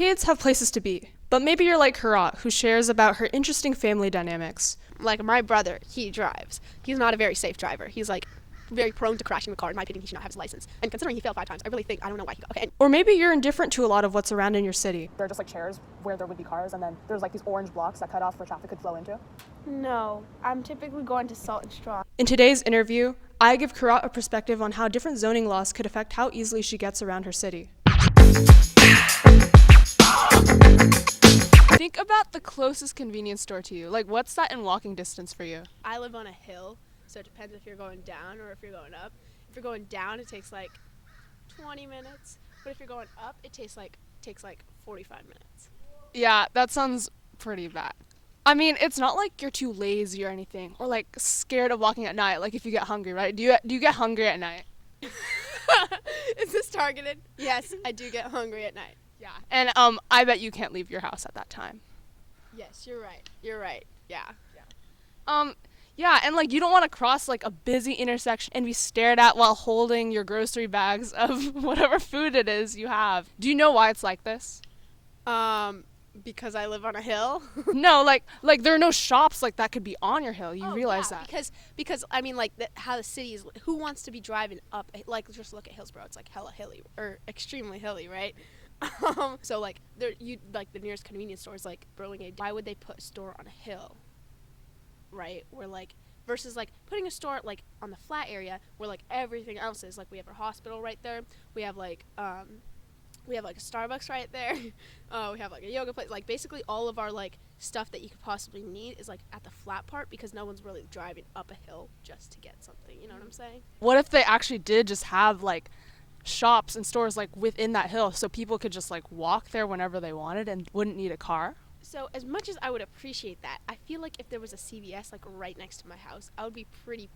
Kids have places to be, but maybe you're like Kirat, who shares about her interesting family dynamics. Like my brother, he drives. He's not a very safe driver. He's like very prone to crashing the car. In my opinion, he should not have his license. And considering he failed 5 times, I really think, I don't know why he got. Okay. Or maybe you're indifferent to a lot of what's around in your city. There are just like chairs where there would be cars, and then there's like these orange blocks that cut off where traffic could flow into. No, I'm typically going to Salt and Straw. In today's interview, I give Kirat a perspective on how different zoning laws could affect how easily she gets around her city. Think about the closest convenience store to you. Like, what's that in walking distance for you? I live on a hill, so it depends if you're going down or if you're going up. If you're going down, it takes like 20 minutes, but if you're going up, it takes like 45 minutes. Yeah, that sounds pretty bad. I mean, it's not like you're too lazy or anything, or like scared of walking at night, like if you get hungry, right? Do you get hungry at night? Is this targeted? Yes, I do get hungry at night. Yeah, and I bet you can't leave your house at that time. Yes, you're right. Yeah. Yeah, and like you don't want to cross like a busy intersection and be stared at while holding your grocery bags of whatever food it is you have. Do you know why it's like this? Because I live on a hill. No, like there are no shops like that could be on your hill. You realize that? Because I mean, like how the city is. Who wants to be driving up? Like just look at Hillsborough. It's like hella hilly or extremely hilly, right? So like the nearest convenience store is like Burlingame. Why would they put a store on a hill, right? Where like versus like putting a store like on the flat area where like everything else is. Like we have our hospital right there. We have like a Starbucks right there. We have like a yoga place. Like basically all of our like stuff that you could possibly need is like at the flat part because no one's really driving up a hill just to get something. You know what I'm saying? What if they actually did just have like shops and stores like within that hill so people could just like walk there whenever they wanted and wouldn't need a car? So as much as I would appreciate that, I feel like if there was a CVS like right next to my house, I would be pretty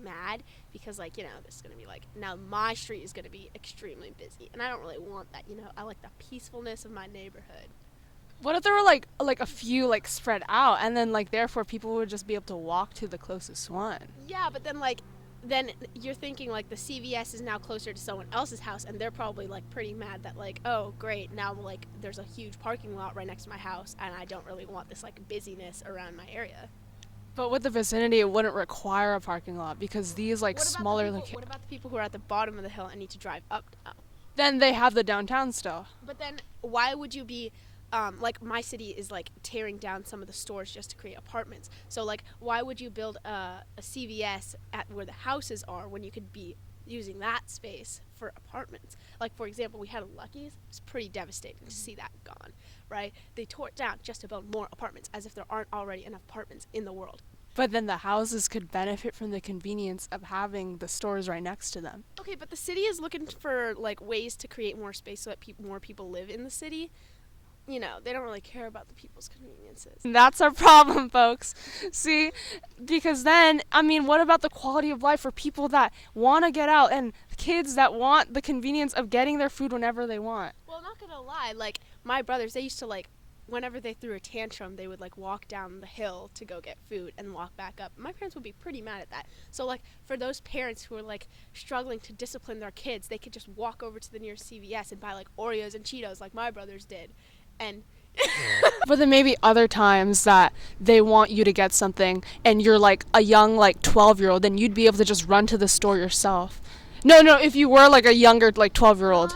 mad because like, you know, this is going to be like, now my street is going to be extremely busy and I don't really want that, you know. I like the peacefulness of my neighborhood. What if there were like a few like spread out and then like therefore people would just be able to walk to the closest one? Yeah, but then you're thinking like the CVS is now closer to someone else's house and they're probably like pretty mad that like, oh great, now like there's a huge parking lot right next to my house and I don't really want this like busyness around my area. But with the vicinity, it wouldn't require a parking lot because these like smaller. What about the people who are at the bottom of the hill and need to drive up now? Then they have the downtown still. But then why would you be, like my city is like tearing down some of the stores just to create apartments. So like why would you build a CVS at where the houses are when you could be using that space for apartments? Like for example, we had a Lucky's. It's pretty devastating to see that gone, right? They tore it down just to build more apartments as if there aren't already enough apartments in the world. But then the houses could benefit from the convenience of having the stores right next to them. Okay, but the city is looking for like ways to create more space so that more people live in the city. You know, they don't really care about the people's conveniences. And that's our problem, folks. See, because then, I mean, what about the quality of life for people that want to get out and kids that want the convenience of getting their food whenever they want? Well, I'm not going to lie. Like, my brothers, they used to, like, whenever they threw a tantrum, they would, like, walk down the hill to go get food and walk back up. My parents would be pretty mad at that. So, like, for those parents who are, like, struggling to discipline their kids, they could just walk over to the nearest CVS and buy, like, Oreos and Cheetos like my brothers did. And but then maybe other times that they want you to get something and you're like a young like 12-year-old, then you'd be able to just run to the store yourself. No, if you were like a younger like 12-year-old,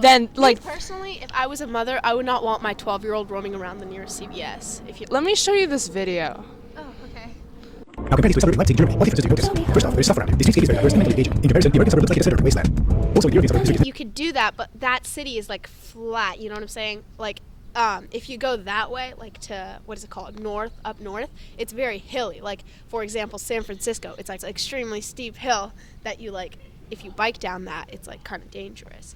then like personally, if I was a mother, I would not want my 12-year-old roaming around the nearest CVS. Let me show you this video. Oh, okay. Now compared to celebrating Leipzig, Germany, what differences do you notice? First off, there's stuff around it. The streetscape is very diverse and mentally engaging. In comparison, the American suburb looks like it's centered wasteland. Also, the European suburb you could do that, but that city is like flat, you know what I'm saying? Like if you go that way, like to, what is it called, up north, it's very hilly. Like, for example, San Francisco, it's like an extremely steep hill that you, like, if you bike down that, it's, like, kind of dangerous.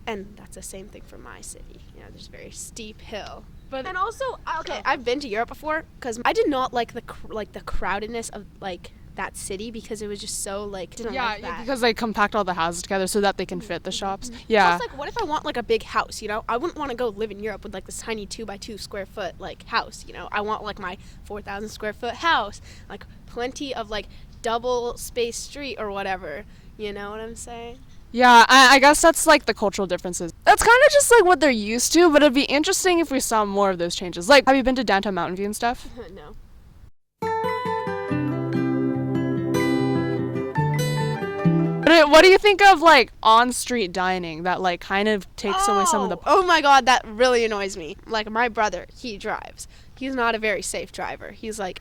And that's the same thing for my city. You know, there's a very steep hill. And also, okay, I've been to Europe before, because I did not like the crowdedness of, like, that city because it was just so like didn't like that. Because they compact all the houses together so that they can fit the shops. Yeah. Plus, like, what if I want like a big house? You know, I wouldn't want to go live in Europe with like this tiny 2x2 square foot like house. You know, I want like my 4,000 square foot house, like plenty of like double space street or whatever. You know what I'm saying? Yeah, I guess that's like the cultural differences. That's kind of just like what they're used to, but it'd be interesting if we saw more of those changes. Like, have you been to downtown Mountain View and stuff? No. What do you think of like on-street dining that like kind of takes away some of the... Oh my god, that really annoys me. Like my brother, he drives. He's not a very safe driver. He's like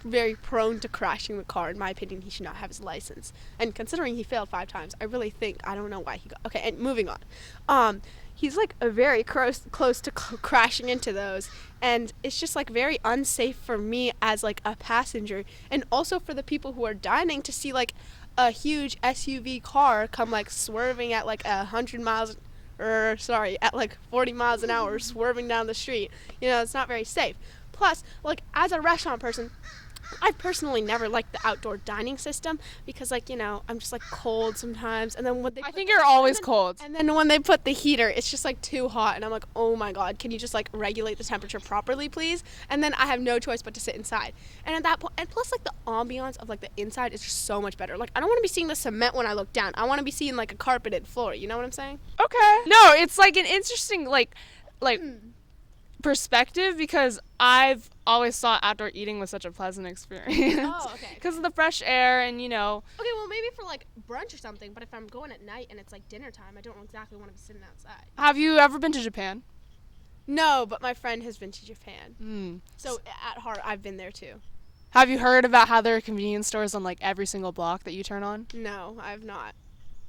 very prone to crashing the car. In my opinion, he should not have his license. And considering he failed 5 times, I really think, I don't know why he got... Okay, and moving on. He's like a very close to crashing into those, and it's just like very unsafe for me as like a passenger, and also for the people who are dining to see like a huge SUV car come like swerving at like 100 miles, or sorry, at like 40 miles an hour, swerving down the street. You know, it's not very safe. Plus, like as a restaurant person, I've personally never liked the outdoor dining system because, like, you know, I'm just like cold sometimes, and then when they I think you're always cold. and then when they put the heater, it's just like too hot, and I'm like, oh my god, can you just like regulate the temperature properly, please? And then I have no choice but to sit inside. And at that point, and plus like the ambiance of like the inside is just so much better. Like I don't want to be seeing the cement when I look down. I want to be seeing like a carpeted floor. You know what I'm saying? Okay. No, it's like an interesting like perspective, because I've always thought outdoor eating was such a pleasant experience. Oh, okay. Because of the fresh air and, you know. Okay, well maybe for like brunch or something, but if I'm going at night and it's like dinner time, I don't exactly want to be sitting outside. Have you ever been to Japan? No, but my friend has been to Japan. Mm. So at heart, I've been there too. Have you heard about how there are convenience stores on like every single block that you turn on? No, I've not.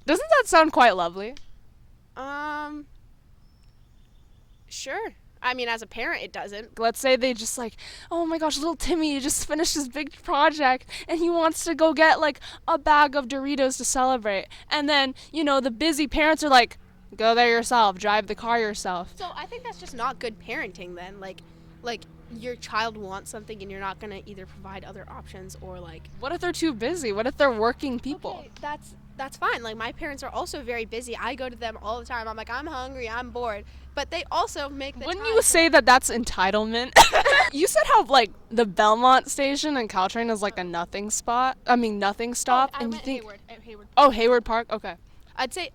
Doesn't that sound quite lovely? Sure. I mean, as a parent, it doesn't. Let's say they just like, oh my gosh, little Timmy just finished his big project and he wants to go get like a bag of Doritos to celebrate. And then, you know, the busy parents are like, go there yourself, drive the car yourself. So I think that's just not good parenting then. Like your child wants something and you're not going to either provide other options or like... What if they're too busy? What if they're working people? Okay, that's fine. Like my parents are also very busy. I go to them all the time. I'm like, I'm hungry, I'm bored. But they also make the Wouldn't time you say that that's entitlement? You said how like the Belmont station and Caltrain is like a nothing spot. I mean nothing stop. I and you meant think Hayward. Oh, Hayward Park. Okay. I'd say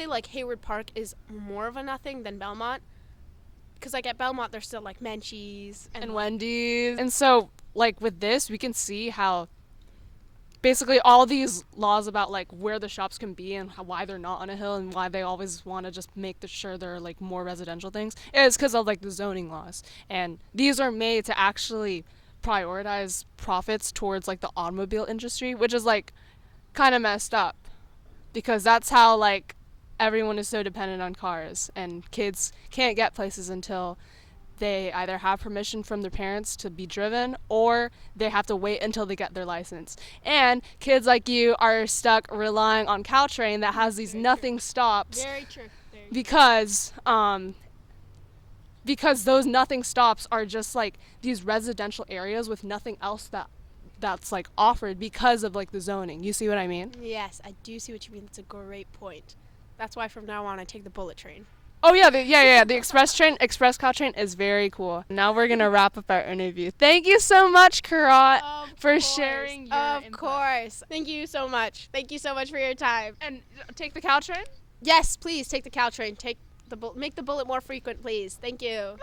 like Hayward Park is more of a nothing than Belmont. Because like at Belmont there's still like Menchie's And Wendy's. And so like with this we can see how basically all these laws about like where the shops can be and why they're not on a hill and why they always want to just make sure they're like more residential things is because of like the zoning laws, and these are made to actually prioritize profits towards like the automobile industry, which is like kind of messed up because that's how like everyone is so dependent on cars, and kids can't get places until they either have permission from their parents to be driven or they have to wait until they get their license. And kids like you are stuck relying on Caltrain that has these nothing stops. Very true. Because those nothing stops are just like these residential areas with nothing else that's like offered because of like the zoning. You see what I mean? Yes, I do see what you mean. That's a great point. That's why from now on I take the bullet train. Oh yeah, the express Caltrain is very cool. Now we're gonna wrap up our interview. Thank you so much, Kirat, for sharing your input. Of course. Thank you so much. Thank you so much for your time. And take the Caltrain? Yes, please take the Caltrain. Make the bullet more frequent, please. Thank you.